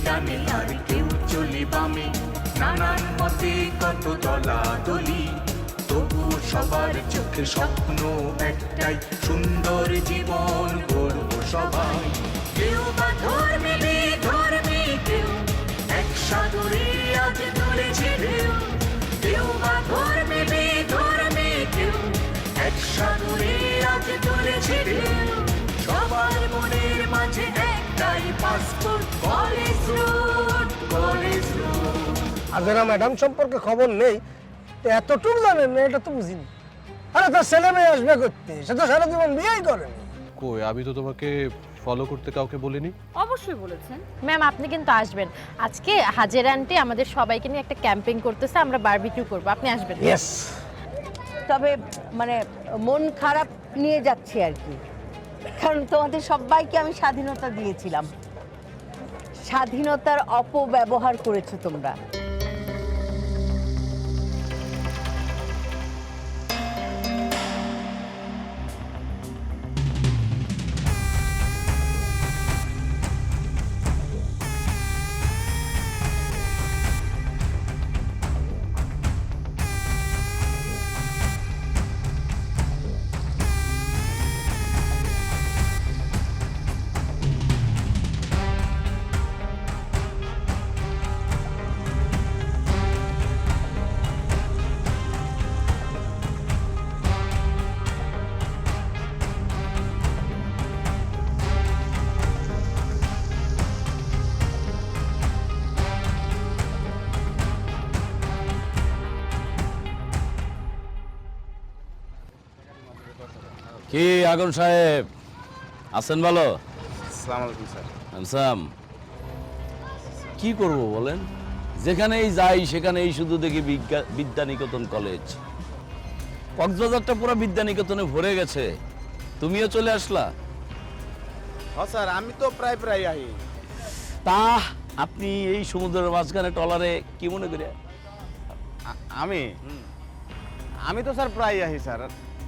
ডানে আর কেউ চলে বামে, নানান মতে কত দলাদলি, তবু সবার চোখে স্বপ্ন একটাই, সুন্দর জীবন গড়ব সবাই। কেউ বা ধর্মে বেধর্মে, কেউ এক সাগরে আজ তুলেছে ঢেউ, কেউ বা ধর্মে বেধর্মে, কেউ এক সাগরে আজ তুলেছে ঢেউ, সবার মনের মাঝে একটাই passport, college road, college road. Hajera madam সম্পর্কে খবর নেই, এতটুকু জানেন না, এটা তো বুঝিনি। আরে তার ছেলে মেয়ে আসবে করতে, সে তো সারা জীবন বিয়েই করেনি। কই, আমি তো তোমাকে ফলো করতে কাউকে বলিনি। অবশ্যই বলেছেন। ম্যাম আপনি কিন্তু আসবেন। আজকে হাজেরা আন্টি আমাদের সবাইকে নিয়ে একটা ক্যাম্পিং করতেছে, আমরা বারবিকিউ করব, আপনি আসবেন? ইয়েস। তবে মানে মন খারাপ নিয়ে যাচ্ছি আর কি, কারণ তোমাদের সবাইকে আমি স্বাধীনতা দিয়েছিলাম, স্বাধীনতার অপব্যবহার করেছো তোমরা। কি আগুন সাহেব আছেন? ভালো। আসসালামু আলাইকুম স্যার। হ্যামসাম, কি করব বলেন, যেখানেই যাই সেখানেই শুধু দেখি বিদ্যানিকেতন কলেজ। কক্সবাজারটা পুরো বিদ্যানিকেতনে ভরে গেছে, তুমিও চলে আসলা। হ্যাঁ স্যার, আমি তো প্রায় প্রায় আই। তা আপনি এই সমুদ্রের মাঝখানে ট্রলারে কি মনে করে? আমি তো স্যার প্রায় আহি স্যার,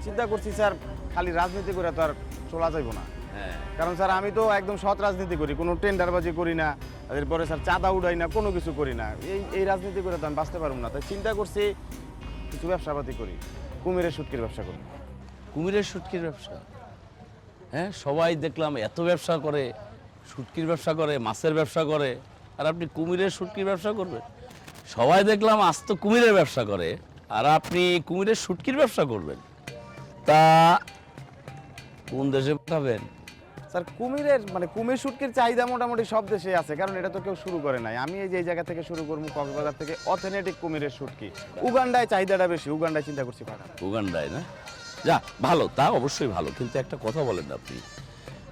চিন্তা করছি স্যার খালি রাজনীতি করে তো আর চলা যাইব না। কারণ স্যার আমি তো একদম সৎ রাজনীতি করি, কোনো টেন্ডারবাজি করি না, এরপরে স্যার চাঁদা উড়াই না, কোনো কিছু করি না। এই রাজনীতি করে তো আমি বাঁচতে পারবো না, তাই চিন্তা করছি কিছু ব্যবসাপাতি করি, কুমিরের শুটকির ব্যবসা করি। কুমিরের শুটকির ব্যবসা? হ্যাঁ, সবাই দেখলাম এত ব্যবসা করে, শুটকির ব্যবসা করে, মাছের ব্যবসা করে, আর আপনি কুমিরের শুটকির ব্যবসা করবেন? সবাই দেখলাম আস্ত কুমিরের ব্যবসা করে, আর আপনি কুমিরের শুটকির ব্যবসা করবেন? তা কোন দেশে পাঠাবেন? স্যার কুমির শুটকির চাহিদা মোটামুটি সব দেশে আছে, কারণ এটা তো কেউ শুরু করে নাই। আমি এই যে জায়গা থেকে শুরু করবো, কক্সবাজার থেকে অথেন্টিক কুমিরের শুটকি। উগান্ডায় চাহিদাটা বেশি, উগান্ডায় চিন্তা করছি পাঠাবো। উগান্ডায় না? যা ভালো, তা অবশ্যই ভালো, কিন্তু একটা কথা বলেন,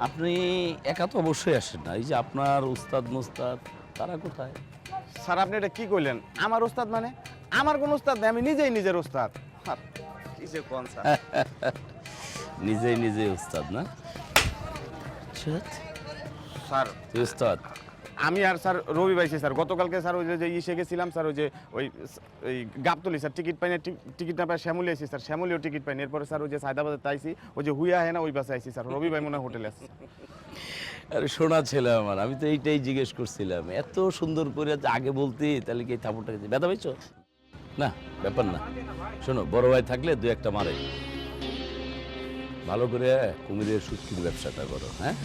আপনি একা তো অবশ্যই আসেন না, এই যে আপনার উস্তাদ মুস্তাদ তারা কোথায়? স্যার আপনি এটা কি কইলেন? আমার ওস্তাদ মানে? আমার কোন ওস্তাদ নেই, আমি নিজেই নিজের ওস্তাদ। কি যে কোন স্যার? নিজেই উস্তাদ না? স্যার উস্তাদ আমি আর স্যার রবি ভাইছি স্যার, গতকালকে স্যার ওই যে ইসে গেছিলাম স্যার, ওই গাবতলি স্যার, টিকিট পাইনি, টিকিট না পাই শ্যামলি আইছি স্যার, শ্যামলিও টিকিট পাইনি। এরপরে স্যার ওই যে সায়দাবাদে তাইছি, ওই যে হুইয়া হয় না, ওই বাসে আইছি স্যার। রবি ভাই মনে হয় হোটেলে আছে। আরে শোনা ছেলে আমার, আমি তো এইটাই জিজ্ঞেস করছিলাম, এত সুন্দর করে আগে বলতে তাহলে কি এই থাপড়টাকে ব্যথা পাইছো? না, ব্যাপার না। শোনো, বড় ভাই থাকলে দু একটা মারে। ভালো করে কুমিরের শুটকির ব্যবসাটা করো। হ্যাঁ,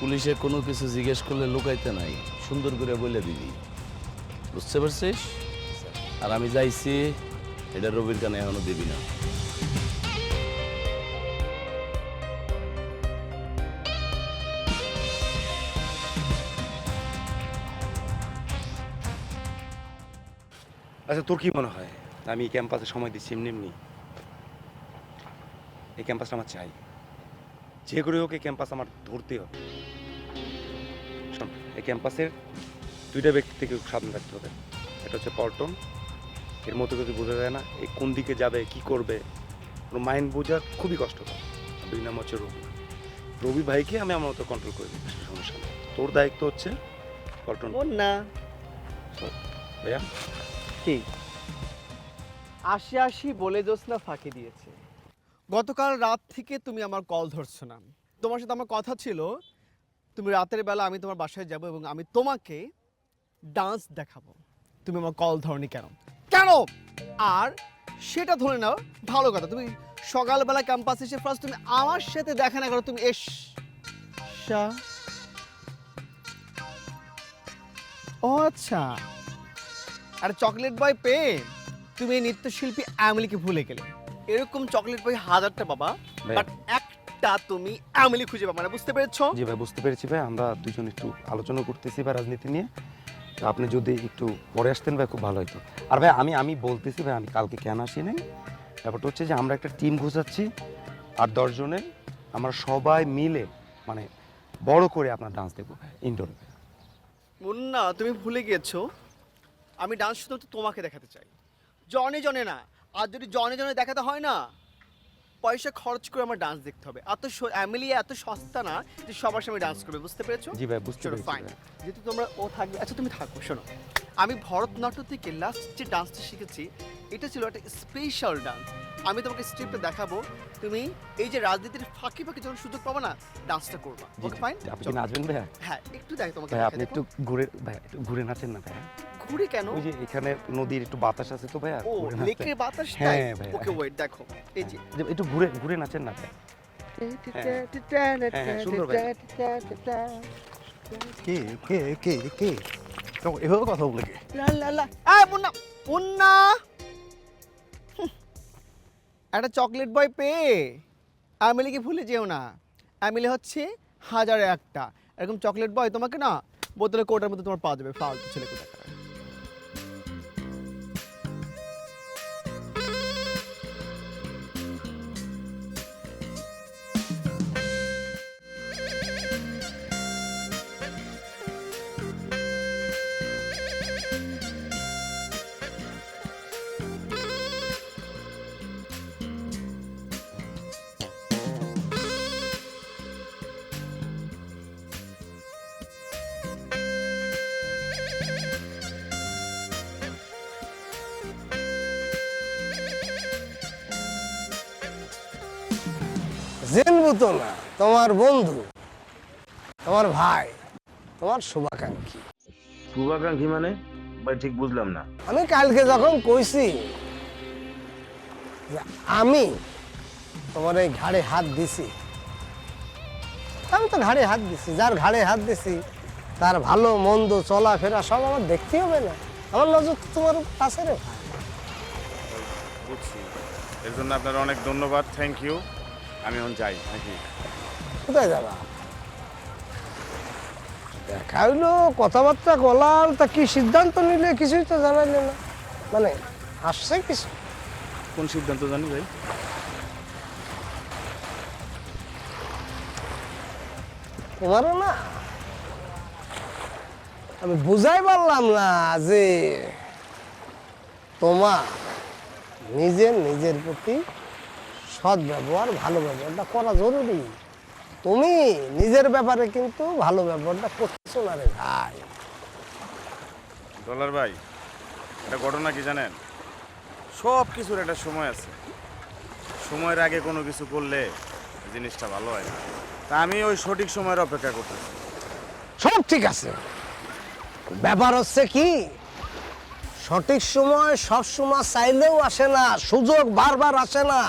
পুলিশে কোনো কিছু জিজ্ঞেস করলে লুকাইতে নাই, সুন্দর করে বলে দিবি, বুঝতে পারছিস? আর আমি যাইছি, এটা রবির কানে এখনো দিবি না। আচ্ছা, তোর কি মনে হয় আমি এই ক্যাম্পাসে সময় দিচ্ছি এমনি এমনি? এই ক্যাম্পাসটা আমার চাই, যে করে হোক এই ক্যাম্পাস আমার ধরতে হবে। শোন, এই ক্যাম্পাসের দুইটা ব্যক্তি থেকে সাবধান রাখতে হবে। এটা হচ্ছে পল্টন, এর মতো কিছু বোঝা যায় না, এই কোন দিকে যাবে কি করবে কোনো মাইন্ড বোঝা খুবই কষ্টকর। দুই নাম হচ্ছে রবি ভাইকে আমি আমার মতো কন্ট্রোল করে দিই, সমস্যা নেই। তোর দায়িত্ব হচ্ছে পল্টন না ভাইয়া। কি ৮০ বলে জোসনা ফাঁকি দিয়েছে। গতকাল রাত থেকে তুমি আমার কল ধরছো না। তোমার সাথে আমার কথা ছিল তুমি রাতের বেলা আমি তোমার বাসায় যাব এবং আমি তোমাকে ডান্স দেখাবো। তুমি আমার কল ধরনি কেন কেন? আর সেটা ধরে নাও ভালো কথা, তুমি সকালবেলা ক্যাম্পাসে এসে ফার্স্ট তুমি আমার সাথে দেখা না করো, তুমি ও আচ্ছা, আর চকলেট বয় পেয়ে তুমি এই নৃত্যশিল্পী অ্যামিলিকে ভুলে গেলে। এরকম চকলেট বয় হাজারটা বাবা, ভাই। বাট একটা তুমি অ্যামিলি খুঁজে পাবা না, বুঝতে পেরেছো? জি ভাই, বুঝতে পেরেছি ভাই। আমরা দুজন একটু আলোচনা করতেছি ভাই রাজনীতি নিয়ে। তো আপনি যদি একটু পরে আসতেন ভাই খুব ভালো হতো। আর ভাই আমি বলতেছি ভাই, আমি কালকে কেন আসি নাই, ব্যাপারটা হচ্ছে যে আমরা একটা টিম গোছাচ্ছি 8-10 জনের। আমরা সবাই মিলে মানে বড় করে আপনার ডান্স দেখবো ইনডোরে। মুন্না, তুমি ভুলে গিয়েছো আমি ডান্স শুধু তোমাকে দেখাতে চাই, জনে জনে না। আর যদি জনে জনে দেখাতে হয় না, পয়সা খরচ করে আমার ডান্স দেখতে হবে। এত অ্যামিলি এত সস্তা না যে সবার সামনে ডান্স করবে, বুঝতে পেরেছো? জি ভাই, বুঝতে চলো পেরেছি ফাইন, ভাই। যেহেতু তোমরা ও থাকবে, আচ্ছা তুমি থাকো। শোনো, আমি ভরতনাট্যম থেকে লাস্ট যে ডান্সটা শিখেছি এটা ছিল একটা স্পেশাল ডান্স। আমি তোমাকে স্টেপটা দেখাবো, তুমি এই যে রাজনীতির ফাঁকি ফাঁকি যখন সুযোগ পাবে না ডান্সটা করবা। জি, ওকে ফাইন, আপনি কি নাচবেন ভাই? হ্যাঁ একটু দেখ তোমাকে ভাই দেখাই, আপনি দেখো। একটু ঘুরে নাচেন না ভাই। ঘুরে কেন? ওই যে এখানে নদীর একটু বাতাস আছে তো ভাই, ও ঘুরে নাচতে। লেকের বাতাস, হ্যাঁ তাই? ভাই, ওকে ওয়েট, দেখো এই যে যে একটু ঘুরে নাচেন না ভাই। হ্যাঁ, সুন্দর ভাই। কে কে কে কে এভাবে কথা বলে কে? লা লা লা, এই মুন্না মুন্না, একটা চকলেট বয় পেয়ে অ্যামিলিকে ভুলে যেও না। অ্যামিলি হচ্ছে হাজারে একটা এরকম চকলেট বয়, তোমাকে না বোতলে কোটার মধ্যে তোমার পাওয়া যাবে। ফালতু ছেলে কোথাকার। জেনবো তো না, তোমার বন্ধু, তোমার ভাই, তোমার শুভাকাঙ্ক্ষী। শুভাকাঙ্ক্ষী মানে ভাই ঠিক বুঝলাম না। আমি কালকে যখন কইছি যে আমি তোমার এই ঘাড়ে হাত দিছি, আমি তো ঘাড়ে হাত দিছি। যার ঘাড়ে হাত দিছি তার ভালো মন্দ চলাফেরা সব আমার দেখতে হবে না? আমার নজর তো তোমার উপর আছে রে ভাই। বুঝছি, এর জন্য আপনার অনেক ধন্যবাদ, থ্যাংক ইউ। আমি এখন যাই নাকি? কোথায় যাবা? দেখা হইলো, কথাবার্তা বলাল, তা কি সিদ্ধান্ত নিলে কিছুই তো জানাইলে না। মানে আসছে কিছু? কোন সিদ্ধান্ত জানি ভাই? তোমারও না আমি বুঝাই পারলাম না যে তোমার নিজের প্রতি সৎ ব্যবহার, ভালো ব্যবহারটা করা জরুরি। তুমি নিজের ব্যাপারে কিন্তু ভালো ব্যবহারটা করছো না রে ভাই। ডলার ভাই, একটা ঘটনা কি জানেন? সব কিছুর একটা সময় আছে, সময়ের আগে কোনো কিছু করলে জিনিসটা ভালো হয় না। তা আমি ওই সঠিক সময়ের অপেক্ষা করতেছি। সব ঠিক আছে, ব্যাপার হচ্ছে কি সঠিক সময় সব সময় চাইলেও আসে না, সুযোগ বারবার আসে না।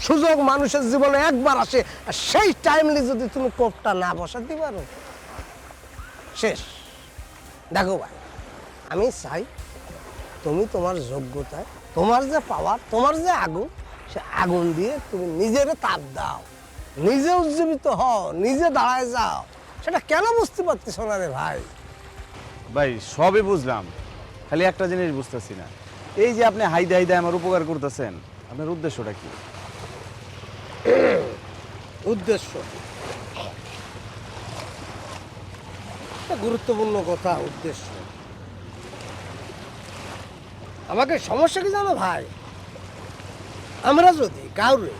সুযোগ মানুষের জীবনে একবার আসে, আর সেই টাইমলি যদি তুমি কোপটা না বসাতে পারো শেষ। দেখো ভাই, আমি চাই তুমি তোমার যোগ্যতায়, তোমার যে পাওয়ার, তোমার যে আগুন, সে আগুন দিয়ে তুমি নিজের তাপ দাও, নিজে উজ্জীবিত হও, নিজে দাঁড়ায় যাও। সেটা কেন বুঝতে পারতেছ না রে ভাই? ভাই সবই বুঝলাম, খালি একটা জিনিস বুঝতেছি না, এই যে আপনি হাইদে হাইদে আমার উপকার করতেছেন, আপনার উদ্দেশ্যটা কি? উদ্দেশ্য একটা গুরুত্বপূর্ণ কথা। উদ্দেশ্য আমাকে সমস্যা কি জানো ভাই? আমরা যদি কাউরে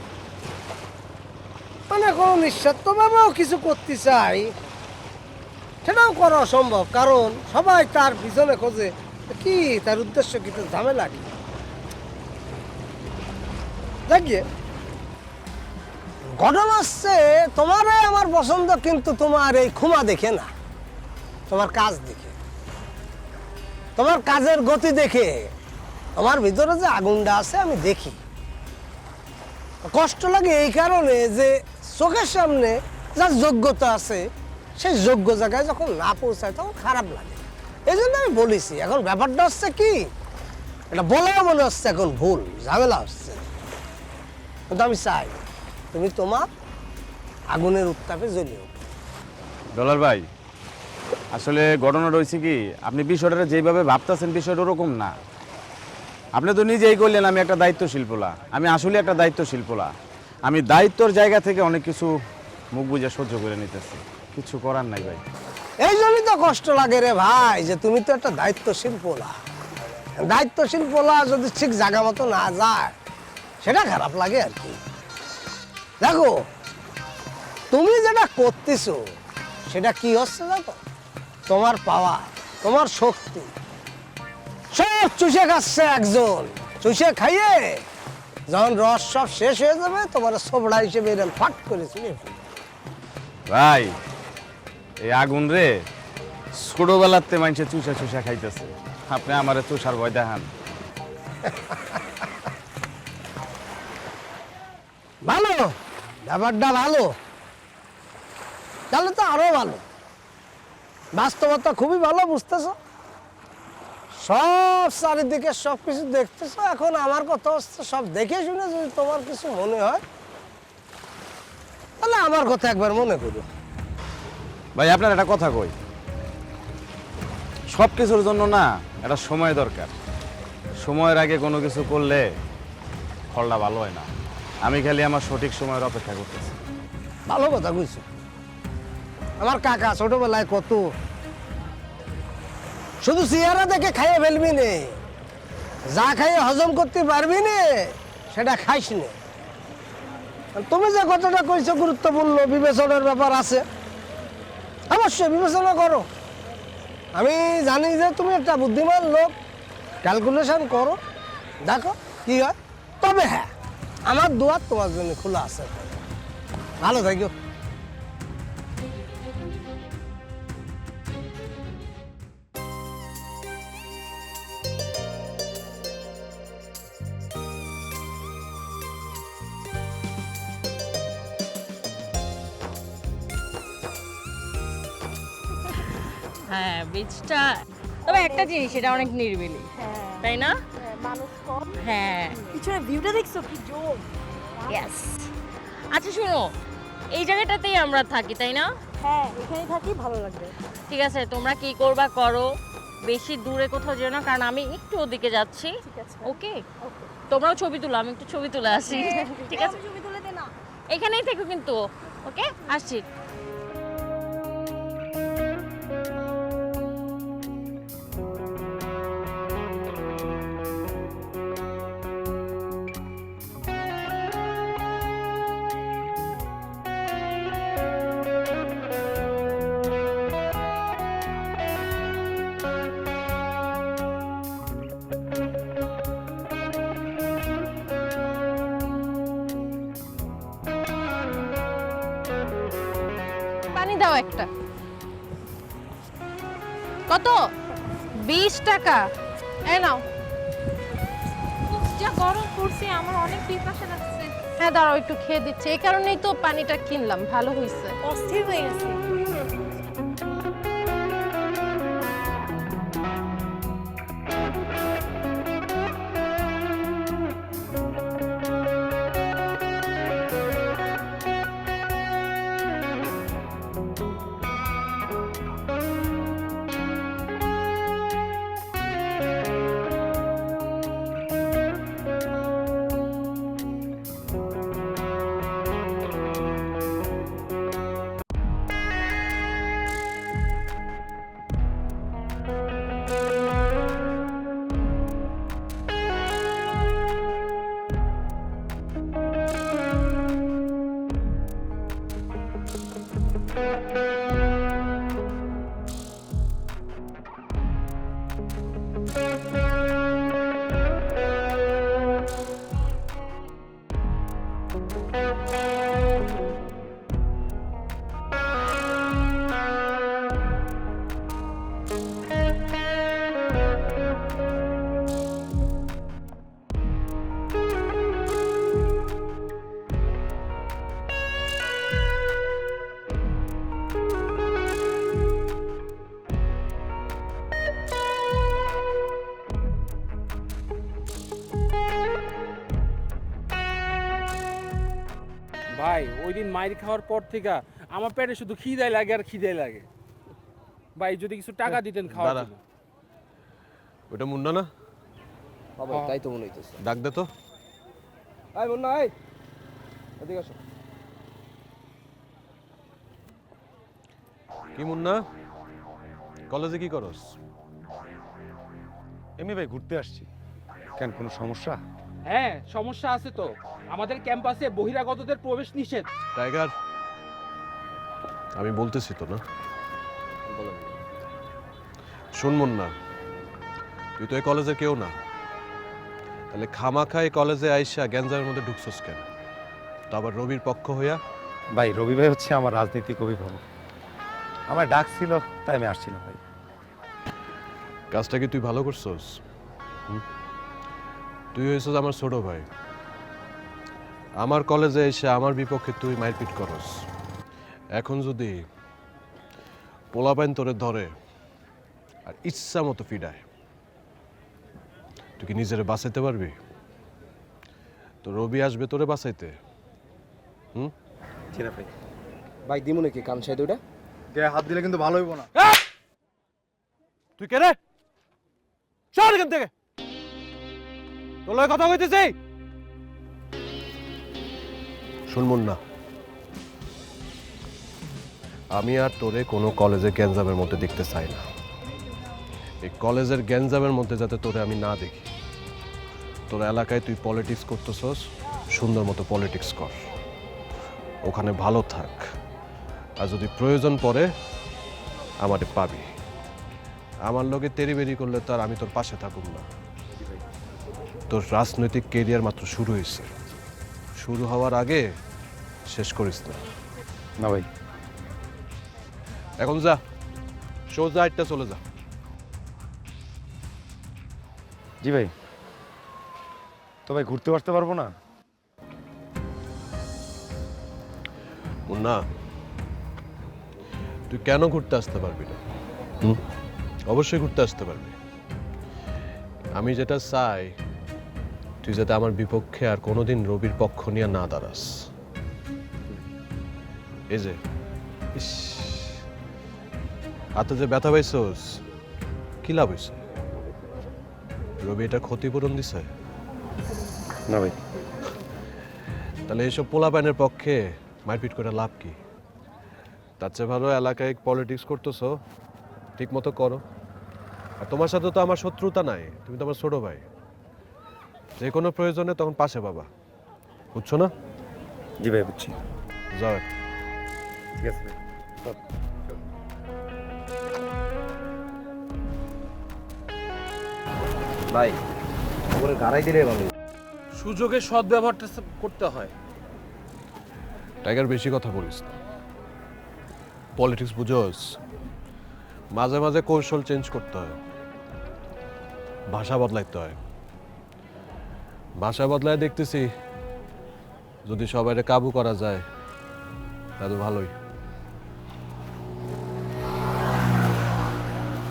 মানে কোনো নিঃস্বার্থভাবেও কিছু করতে চাই, সেটাও করা অসম্ভব। কারণ সবাই তার পিছনে খোঁজে কি তার উদ্দেশ্য কি, তো ঝামেলা কি। দেখিয়ে ঘটনা হচ্ছে তোমারে আমার পছন্দ, কিন্তু তোমার এই ক্ষমা দেখে না, তোমার কাজ দেখে, তোমার কাজের গতি দেখে, তোমার ভিতরে যে আগুনটা আছে আমি দেখি। কষ্ট লাগে এই কারণে যে চোখের সামনে যার যোগ্যতা আছে সেই যোগ্য জায়গায় যখন না পৌঁছায় তখন খারাপ লাগে। এই জন্য আমি বলেছি, এখন ব্যাপারটা হচ্ছে কি, এটা বলাও মনে হচ্ছে এখন ভুল, ঝামেলা হচ্ছে, কিন্তু আমি চাই তুমি তোমার আগুনের উত্তাপে জ্বলে ওঠো। ডলার ভাই, আসলে ঘটনা রয়েছে কি, আপনি বিষয়টা যেভাবে ভাবতেছেন বিষয়টা ওরকম না। আপনি তো নিজেই করলেন আমি একটা দায়িত্বশীল পোলা, আমি আসলে একটা দায়িত্বশীল পোলা। আমি দায়িত্বর জায়গা থেকে অনেক কিছু মুখ বুঝে সহ্য করে নিতেছি, কিছু করার নাই ভাই। এই জন্যই তো কষ্ট লাগে রে ভাই, যে তুমি তো একটা দায়িত্বশীল পোলা, দায়িত্বশীল পোলা যদি ঠিক জায়গা মতো না যায় সেটা খারাপ লাগে আর কি। দেখো তুমি যেটা করতেছো সেটা কি হচ্ছে দেখো, তোমার পাওয়ার, তোমার শক্তি সব চুষে খাচ্ছে একজন, চুষে খাইয়ে যখন রস সব শেষ হয়ে যাবে তোমার সোবড়া হিসেবে এরকম ফাট করে চুষে ফেলবে। ভাই এই আগুন রে ছোটবেলাতে মানুষে চুষা চুষা খাইতেছে, আপনি আমারে চুষার ভয় দেখান। ভালো, ব্যাপারটা ভালো, তাহলে তো আরো ভালো। বাস্তবতা খুবই ভালো বুঝতেছো, সব চারিদিকে সব কিছু দেখতেছো। এখন আমার কথা হচ্ছে সব দেখে শুনে যদি তোমার কিছু মনে হয় তাহলে আমার কথা একবার মনে করো। ভাই আপনার একটা কথা কই, সব কিছুর জন্য না একটা সময় দরকার, সময়ের আগে কোনো কিছু করলে ফলটা ভালো হয় না। আমি খালি আমার সঠিক সময়ের অপেক্ষা করতেছি। ভালো কথা কইছো, আমার কাকা ছোটবেলায় কত শুধু চেহারা দেখে খাইয়ে ফেলবি নে, যা খাইয়ে হজম করতে পারবি নে সেটা খাইস নে। তুমি যে কথাটা কইছো গুরুত্বপূর্ণ, বিবেচনার ব্যাপার আছে, অবশ্যই বিবেচনা করো। আমি জানি যে তুমি একটা বুদ্ধিমান লোক, ক্যালকুলেশন করো, দেখো কি হয়। তবে হ্যাঁ, আমার দুয়ার তোমার জন্য খোলা আছে, ভালো থাকিও। হ্যাঁ বীজটা, তবে একটা জিনিস, এটা অনেক নিরিবিলি, তাই না? মানুষ কম, হ্যাঁ পিছনে ভিউটা দেখছো কি জোর। ইয়েস। আচ্ছা শোনো, এই জায়গাটাতেই আমরা থাকি তাই না? হ্যাঁ এখানেই থাকি, ভালো লাগবে। ঠিক আছে, তোমরা কি করবা করো, বেশি দূরে কোথাও যেও না, কারণ আমি একটু ওদিকে যাচ্ছি। ঠিক আছে, ওকে, তোমরাও ছবি তুলো, আমি একটু ছবি তুলে আসি। ঠিক আছে, ছবি তুলে দে না। এখানেই থেকো কিন্তু। ওকে, আসছি। পানি দাও একটা। কত? 20 টাকা। এই নাও। যা গরম পড়ছে, আমার অনেক পিপাসা লাগছে। হ্যাঁ দাঁড়াও, একটু খেয়ে দিচ্ছি, এই কারণেই তো পানিটা কিনলাম, ভালো হয়েছে। অস্থির হয়ে গেছে। ওই দিন মাইর খাওয়ার পর থেকে আমার পেটে শুধু খিদাই লাগে আর খিদাই লাগে। ভাই যদি কিছু টাকা দিতেন খাওয়ার দাঁড়া। জন্য। ওটা মুন্না না? বাবা তাই তো মনে হইতেছে। ডাক দে তো। আয় মুন্না আয়, এদিকে আসো। কি মুন্না, কলেজে কি করস? এমনি ভাই ঘুরতে আসছি। কেন কোনো সমস্যা? হ্যাঁ সমস্যা আছে তো, আমাদের ক্যাম্পাসে বহিরাগতদের প্রবেশ নিষেধ। টাইগার, আমি বলতেছি তো না। শুন মুন্না, তুই তো এই কলেজে কেউ না, তাহলে খামাখা এই কলেজে আইসা গ্যাঞ্জামের মধ্যে ঢুকছস কেন? তো আবার রবির পক্ষ হইয়া? ভাই রবি ভাই হচ্ছে আমার রাজনৈতিক অভিভাবক, আমার ডাক ছিল তাই আমি আসছিলাম ভাই। কাজটা কি তুই ভালো করছস? তুই হয়েছিস আমার ছোট ভাই, আমার কলেজে এসে আমার বিপক্ষে তুই মারপিট করস। এখন যদি পোলাপাইন তোরে ধরে আর ইচ্ছা মতো ফিডায়, তুই কি নিজেরে বাঁচাইতে পারবি? তো রবি আসবে তোরে বাঁচাইতে। জি না ভাই। ভাই দিমু নাকি কান সাইড ওটা? গায়ে হাত দিলে কিন্তু ভালো হইব না। তুই কে রে? চল এখান থেকে, তোর লগে কথা কইতেছি। শুনমুন না, আমি আর তোরে কোনো কলেজে গ্যাঞ্জামের মধ্যে দেখতে চাই না। এই কলেজের গ্যাঞ্জামের মধ্যে যাতে তোরে আমি না দেখি। তোর এলাকায় তুই পলিটিক্স করতেছস, সুন্দর মতো পলিটিক্স কর, ওখানে ভালো থাক। আর যদি প্রয়োজন পড়ে আমারে পাবি। আমার লগে তেড়িবেড়ি করলে তো আর আমি তোর পাশে থাকুম না। তোর রাজনৈতিক কেরিয়ার মাত্র শুরু হয়েছে, শুরু হওয়ার আগে শেষ করিস না। না ভাই। এখন যা, সোজা একটা চলে যা। জি ভাই। তো ভাই ঘুরতে আসতে পারবো না? মুন্না, তুই কেন ঘুরতে আসতে পারবি না? অবশ্যই ঘুরতে আসতে পারবি। আমি যেটা চাই, তুই যাতে আমার বিপক্ষে আর কোনোদিন রবির পক্ষ নিয়ে না দাঁড়াস। এই যে ইস, হাতে যে ব্যথা পাইছস, কি লাভ হয়েছে? রবি এটা ক্ষতিপূরণ দিছে? না ভাই। তাহলে এইসব পোলাপাইনের পক্ষে মারপিট করে লাভ কি? তার চেয়ে ভালো এলাকায় পলিটিক্স করতেছো, ঠিক মতো করো। আর তোমার সাথে তো আমার শত্রুতা নাই, তুমি তো আমার ছোট ভাই। যে কোনো প্রয়োজনে তখন পাশে পাবা, বুঝছো না? জি ভাই বুঝছি। যাও। ঠিক আছে ভাই। ভাই ওরে গাড়াই দিলে ভালো। সুযোগের সদ্ব্যবহারটা করতে হয়। টাইগার, বেশি কথা বলিস না। পলিটিক্স বুঝোস, মাঝে মাঝে কৌশল চেঞ্জ করতে হয়, ভাষা বদলাইতে হয়। ভাষা বদলায় দেখতেছি যদি সবাইকে কাবু করা যায় তাহলে ভালোই।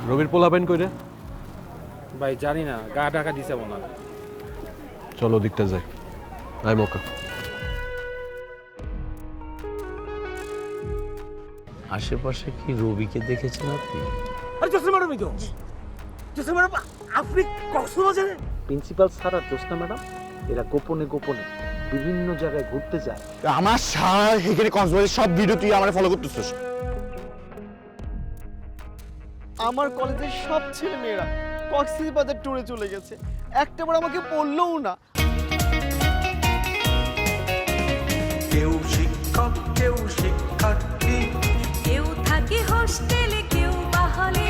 রবির পোলাপেন কইরে? ভাই জানি না, গা ঢাকা দিছে মনে হয়। চলো দিকটা যাই। আয় মক্কা। আশেপাশে কি রবিকে দেখেছেন আপনি? আরে জোসনা ম্যাডাম, এই তো জোসনা ম্যাডাম, আপনি কক্সবাজারে? প্রিন্সিপাল স্যার আর জোসনা ম্যাডাম এরা গোপনে গোপনে বিভিন্ন জায়গায় ঘুরতে যায়। আমার স্যার এখানে কক্সবাজারের সব ভিডিও তুই আমার ফলো করতেছিস। আমার কলেজের সব ছেলে মেয়েরা কক্সবাজার ট্যুরে চলে গেছে, একটাবার আমাকে বললোও না। কেউ শিক্ষক, কেউ শিক্ষার্থী, কেউ থাকে হোস্টেলে, কেউ বা হলে।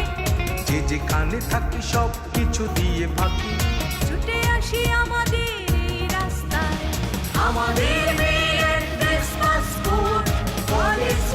যে যেখানে থাকি সব কিছু দিয়ে ফাঁকি, ছুটে আসি আমাদের এই রাস্তায়। আমাদের মেয়ের ক্রিসমাস কোড কলেজ